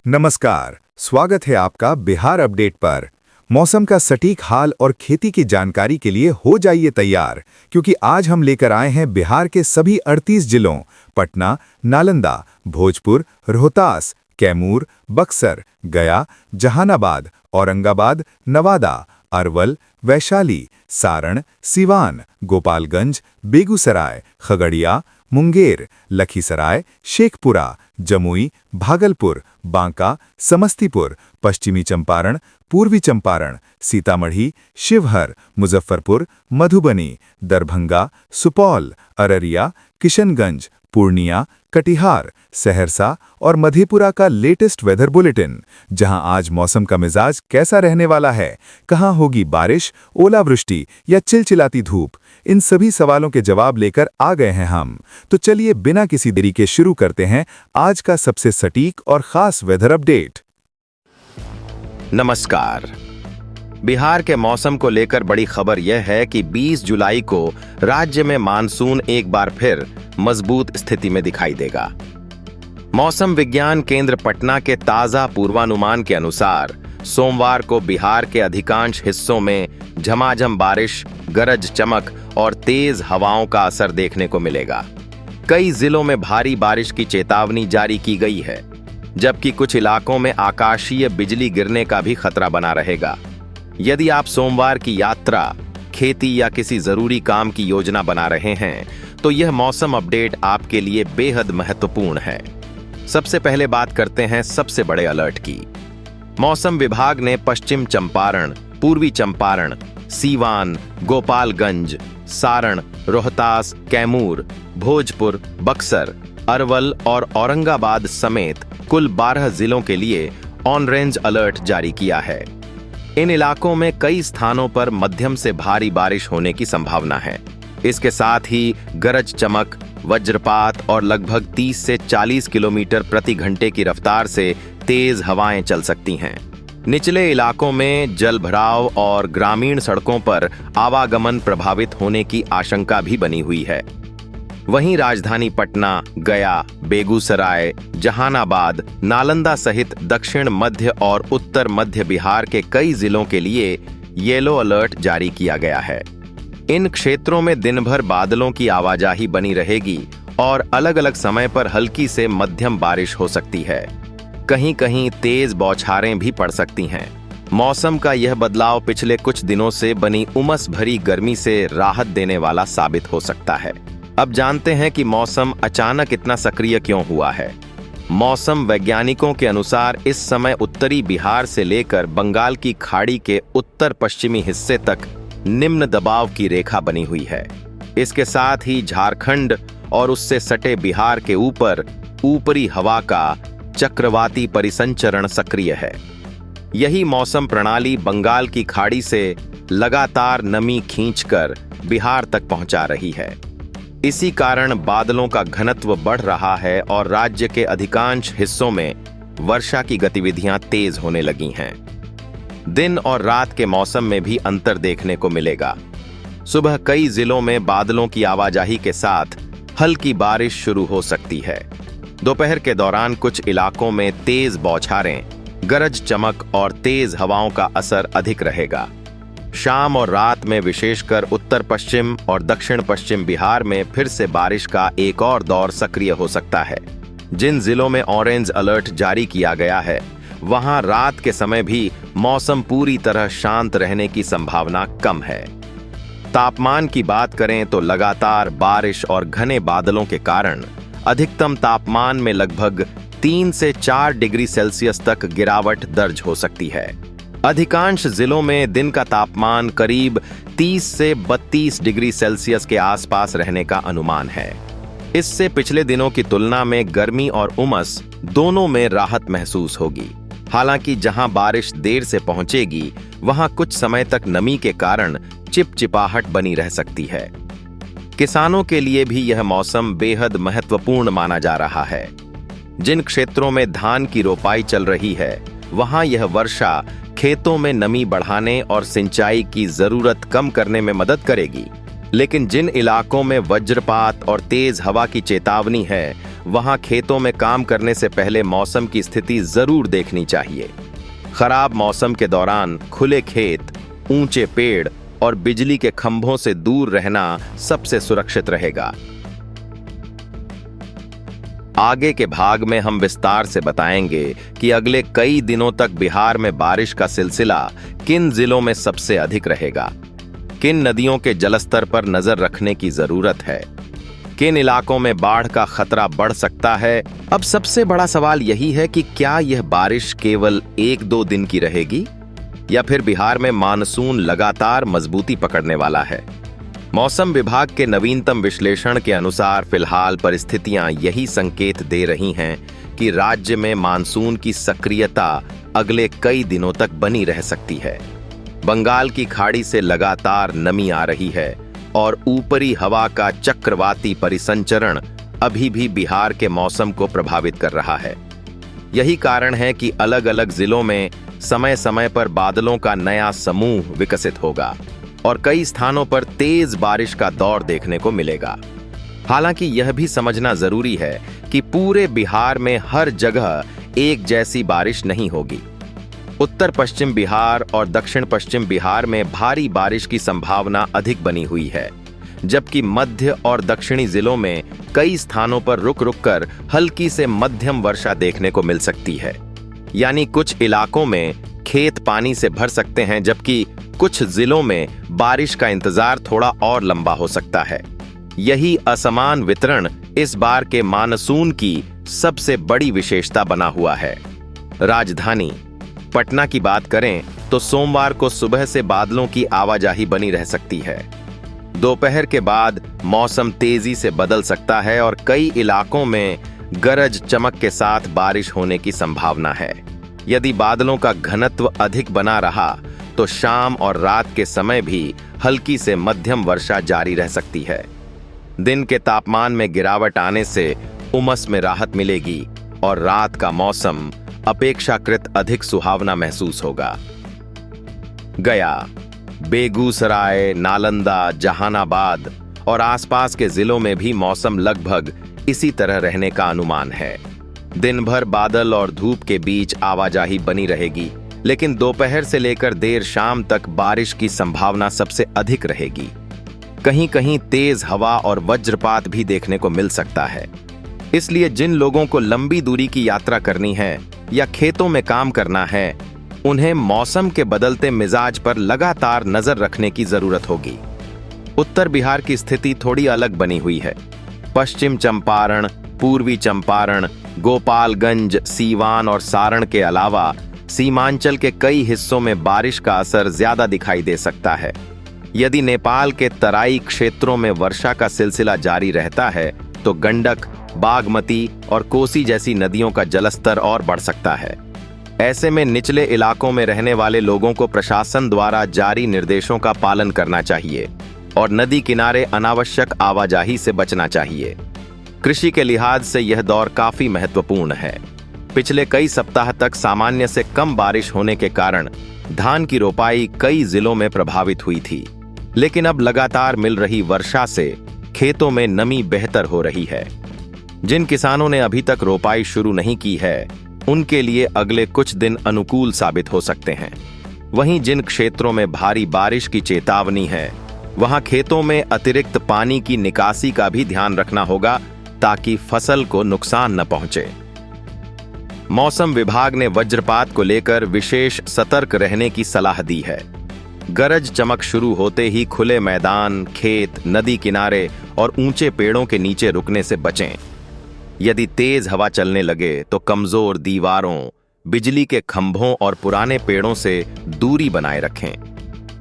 नमस्कार, स्वागत है आपका बिहार अपडेट पर। मौसम का सटीक हाल और खेती की जानकारी के लिए हो जाइए तैयार, क्योंकि आज हम लेकर आए हैं बिहार के सभी 38 जिलों पटना, नालंदा, भोजपुर, रोहतास, कैमूर, बक्सर, गया, जहानाबाद, औरंगाबाद, नवादा, अरवल, वैशाली, सारण, सिवान, गोपालगंज, बेगूसराय, खगड़िया, मुंगेर, लखीसराय, शेखपुरा, जमुई, भागलपुर, बांका, समस्तीपुर, पश्चिमी चंपारण, पूर्वी चंपारण, सीतामढ़ी, शिवहर, मुजफ्फरपुर, मधुबनी, दरभंगा, सुपौल, अररिया, किशनगंज, पूर्णिया, कटिहार, सहरसा और मधेपुरा का लेटेस्ट वेदर बुलेटिन, जहां आज मौसम का मिजाज कैसा रहने वाला है, कहां होगी बारिश, ओलावृष्टि या चिलचिलाती धूप, इन सभी सवालों के जवाब लेकर आ गए हैं हम। तो चलिए बिना किसी देरी के शुरू करते हैं आज का सबसे सटीक और खास वेदर अपडेट। नमस्कार। बिहार के मौसम को लेकर बड़ी खबर यह है कि 20 जुलाई को राज्य में मानसून एक बार फिर मजबूत स्थिति में दिखाई देगा। मौसम विज्ञान केंद्र पटना के ताजा पूर्वानुमान के अनुसार सोमवार को बिहार के अधिकांश हिस्सों में झमाझम बारिश, गरज चमक और तेज हवाओं का असर देखने को मिलेगा। कई जिलों में भारी बारिश की चेतावनी जारी की गई है, जबकि कुछ इलाकों में आकाशीय बिजली गिरने का भी खतरा बना रहेगा। यदि आप सोमवार की यात्रा, खेती या किसी जरूरी काम की योजना बना रहे हैं, तो यह मौसम अपडेट आपके लिए बेहद महत्वपूर्ण है। सबसे पहले बात करते हैं सबसे बड़े अलर्ट की। मौसम विभाग ने पश्चिम चंपारण, पूर्वी चंपारण, सीवान, गोपालगंज, सारण, रोहतास, कैमूर, भोजपुर, बक्सर, अरवल और औरंगाबाद समेत कुल 12 जिलों के लिए ऑरेंज अलर्ट जारी किया है। इन इलाकों में कई स्थानों पर मध्यम से भारी बारिश होने की संभावना है। इसके साथ ही गरज चमक, वज्रपात और लगभग 30 से 40 किलोमीटर प्रति घंटे की रफ्तार से तेज हवाएं चल सकती हैं। निचले इलाकों में जलभराव और ग्रामीण सड़कों पर आवागमन प्रभावित होने की आशंका भी बनी हुई है। वहीं राजधानी पटना, गया, बेगूसराय, जहानाबाद, नालंदा सहित दक्षिण मध्य और उत्तर मध्य बिहार के कई जिलों के लिए येलो अलर्ट जारी किया गया है। इन क्षेत्रों में दिन भर बादलों की आवाजाही बनी रहेगी और अलग अलग समय पर हल्की से मध्यम बारिश हो सकती है। कहीं कहीं तेज बौछारें भी पड़ सकती हैं। मौसम का यह बदलाव पिछले कुछ दिनों से बनी उमस भरी गर्मी से राहत देने वाला साबित हो सकता है। अब जानते हैं कि मौसम अचानक इतना सक्रिय क्यों हुआ है। मौसम वैज्ञानिकों के अनुसार इस समय उत्तरी बिहार से लेकर बंगाल की खाड़ी के उत्तर पश्चिमी हिस्से तक निम्न दबाव की रेखा बनी हुई है। इसके साथ ही झारखंड और उससे सटे बिहार के ऊपर ऊपरी हवा का चक्रवाती परिसंचरण सक्रिय है। यही मौसम प्रणाली बंगाल की खाड़ी से लगातार नमी खींचकर बिहार तक पहुंचा रही है। इसी कारण बादलों का घनत्व बढ़ रहा है और राज्य के अधिकांश हिस्सों में वर्षा की गतिविधियां तेज होने लगी हैं। दिन और रात के मौसम में भी अंतर देखने को मिलेगा। सुबह कई जिलों में बादलों की आवाजाही के साथ हल्की बारिश शुरू हो सकती है। दोपहर के दौरान कुछ इलाकों में तेज बौछारें, गरज चमक और तेज हवाओं का असर अधिक रहेगा। शाम और रात में विशेषकर उत्तर पश्चिम और दक्षिण पश्चिम बिहार में फिर से बारिश का एक और दौर सक्रिय हो सकता है। जिन जिलों में ऑरेंज अलर्ट जारी किया गया है, वहां रात के समय भी मौसम पूरी तरह शांत रहने की संभावना कम है। तापमान की बात करें तो लगातार बारिश और घने बादलों के कारण अधिकतम तापमान में लगभग 3 से 4 डिग्री सेल्सियस तक गिरावट दर्ज हो सकती है। अधिकांश जिलों में दिन का तापमान करीब 30 से 32 डिग्री सेल्सियस के आसपास रहने का अनुमान है। इससे पिछले दिनों की तुलना में गर्मी और उमस दोनों में राहत महसूस होगी। हालांकि जहां बारिश देर से पहुंचेगी, वहां कुछ समय तक नमी के कारण चिपचिपाहट बनी रह सकती है। किसानों के लिए भी यह मौसम बेहद महत्वपूर्ण माना जा रहा है। जिन क्षेत्रों में धान की रोपाई चल रही है, वहां यह वर्षा खेतों में नमी बढ़ाने और सिंचाई की जरूरत कम करने में मदद करेगी। लेकिन जिन इलाकों में वज्रपात और तेज हवा की चेतावनी है, वहां खेतों में काम करने से पहले मौसम की स्थिति जरूर देखनी चाहिए। खराब मौसम के दौरान खुले खेत, ऊंचे पेड़ और बिजली के खंभों से दूर रहना सबसे सुरक्षित रहेगा। आगे के भाग में हम विस्तार से बताएंगे कि अगले कई दिनों तक बिहार में बारिश का सिलसिला किन जिलों में सबसे अधिक रहेगा, किन नदियों के जलस्तर पर नजर रखने की जरूरत है, किन इलाकों में बाढ़ का खतरा बढ़ सकता है। अब सबसे बड़ा सवाल यही है कि क्या यह बारिश केवल 1-2 दिन की रहेगी या फिर बिहार में मानसून लगातार मजबूती पकड़ने वाला है। मौसम विभाग के नवीनतम विश्लेषण के अनुसार फिलहाल परिस्थितियां यही संकेत दे रही हैं कि राज्य में मानसून की सक्रियता अगले कई दिनों तक बनी रह सकती है। बंगाल की खाड़ी से लगातार नमी आ रही है और ऊपरी हवा का चक्रवाती परिसंचरण अभी भी बिहार के मौसम को प्रभावित कर रहा है। यही कारण है कि अलग अलग जिलों में समय समय पर बादलों का नया समूह विकसित होगा और कई स्थानों पर तेज बारिश का दौर देखने को मिलेगा। हालांकि यह भी समझना जरूरी है कि पूरे बिहार में हर जगह एक जैसी बारिश नहीं होगी। उत्तर पश्चिम बिहार और दक्षिण पश्चिम बिहार में भारी बारिश की संभावना अधिक बनी हुई है, जबकि मध्य और दक्षिणी जिलों में कई स्थानों पर रुक रुक कर हल्की से मध्यम वर्षा देखने को मिल सकती है। यानी कुछ इलाकों में खेत पानी से भर सकते हैं, जबकि कुछ जिलों में बारिश का इंतजार थोड़ा और लंबा हो सकता है। यही असमान वितरण इस बार के मानसून की सबसे बड़ी विशेषता बना हुआ है। राजधानी पटना की बात करें तो सोमवार को सुबह से बादलों की आवाजाही बनी रह सकती है। दोपहर के बाद मौसम तेजी से बदल सकता है और कई इलाकों में गरज चमक के साथ बारिश होने की संभावना है। यदि बादलों का घनत्व अधिक बना रहा तो शाम और रात के समय भी हल्की से मध्यम वर्षा जारी रह सकती है। दिन के तापमान में गिरावट आने से उमस में राहत मिलेगी और रात का मौसम अपेक्षाकृत अधिक सुहावना महसूस होगा। गया, बेगूसराय, नालंदा, जहानाबाद और आसपास के जिलों में भी मौसम लगभग इसी तरह रहने का अनुमान है। दिन भर बादल और धूप के बीच आवाजाही बनी रहेगी, लेकिन दोपहर से लेकर देर शाम तक बारिश की संभावना सबसे अधिक रहेगी। कहीं कहीं तेज हवा और वज्रपात भी देखने को मिल सकता है। इसलिए जिन लोगों को लंबी दूरी की यात्रा करनी है या खेतों में काम करना है, उन्हें मौसम के बदलते मिजाज पर लगातार नजर रखने की जरूरत होगी। उत्तर बिहार की स्थिति थोड़ी अलग बनी हुई है। पश्चिम चंपारण, पूर्वी चंपारण, गोपालगंज, सीवान और सारण के अलावा सीमांचल के कई हिस्सों में बारिश का असर ज्यादा दिखाई दे सकता है। यदि नेपाल के तराई क्षेत्रों में वर्षा का सिलसिला जारी रहता है तो गंडक, बागमती और कोसी जैसी नदियों का जलस्तर और बढ़ सकता है। ऐसे में निचले इलाकों में रहने वाले लोगों को प्रशासन द्वारा जारी निर्देशों का पालन करना चाहिए और नदी किनारे अनावश्यक आवाजाही से बचना चाहिए। कृषि के लिहाज से यह दौर काफी महत्वपूर्ण है। पिछले कई सप्ताह तक सामान्य से कम बारिश होने के कारण धान की रोपाई कई जिलों में प्रभावित हुई थी, लेकिन अब लगातार मिल रही वर्षा से खेतों में नमी बेहतर हो रही है। जिन किसानों ने अभी तक रोपाई शुरू नहीं की है, उनके लिए अगले कुछ दिन अनुकूल साबित हो सकते हैं। वहीं जिन क्षेत्रों में भारी बारिश की चेतावनी है, वहां खेतों में अतिरिक्त पानी की निकासी का भी ध्यान रखना होगा ताकि फसल को नुकसान न पहुंचे। मौसम विभाग ने वज्रपात को लेकर विशेष सतर्क रहने की सलाह दी है। गरज चमक शुरू होते ही खुले मैदान, खेत, नदी किनारे और ऊंचे पेड़ों के नीचे रुकने से बचें। यदि तेज हवा चलने लगे तो कमजोर दीवारों, बिजली के खंभों और पुराने पेड़ों से दूरी बनाए रखें।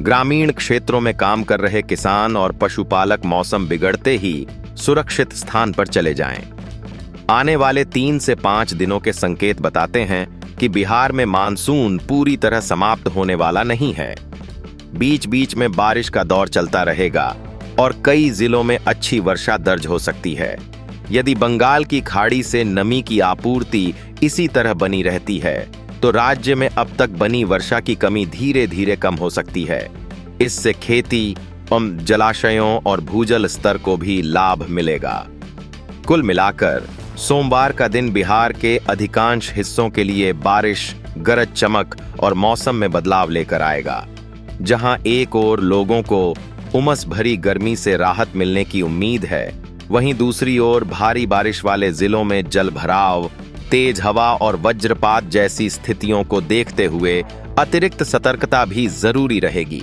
ग्रामीण क्षेत्रों में काम कर रहे किसान और पशुपालक मौसम बिगड़ते ही सुरक्षित स्थान पर चले जाएं। आने वाले 3 से 5 दिनों के संकेत बताते हैं कि बिहार में मानसून पूरी तरह समाप्त होने वाला नहीं है। बीच बीच में बारिश का दौर चलता रहेगा और कई जिलों में अच्छी वर्षा दर्ज हो सकती है। यदि बंगाल की खाड़ी से नमी की आपूर्ति इसी तरह बनी रहती है तो राज्य में अब तक बनी वर्षा की कमी धीरे धीरे कम हो सकती है। इससे खेती, जलाशयों और भूजल स्तर को भी लाभ मिलेगा। कुल मिलाकर सोमवार का दिन बिहार के अधिकांश हिस्सों के लिए बारिश, गरज चमक और मौसम में बदलाव लेकर आएगा। जहां एक ओर लोगों को उमस भरी गर्मी से राहत मिलने की उम्मीद है, वहीं दूसरी ओर भारी बारिश वाले जिलों में जलभराव, तेज हवा और वज्रपात जैसी स्थितियों को देखते हुए अतिरिक्त सतर्कता भी जरूरी रहेगी।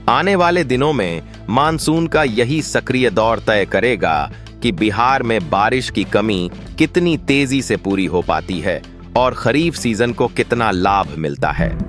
आने वाले दिनों में मानसून का यही सक्रिय दौर तय करेगा कि बिहार में बारिश की कमी कितनी तेजी से पूरी हो पाती है और खरीफ सीजन को कितना लाभ मिलता है।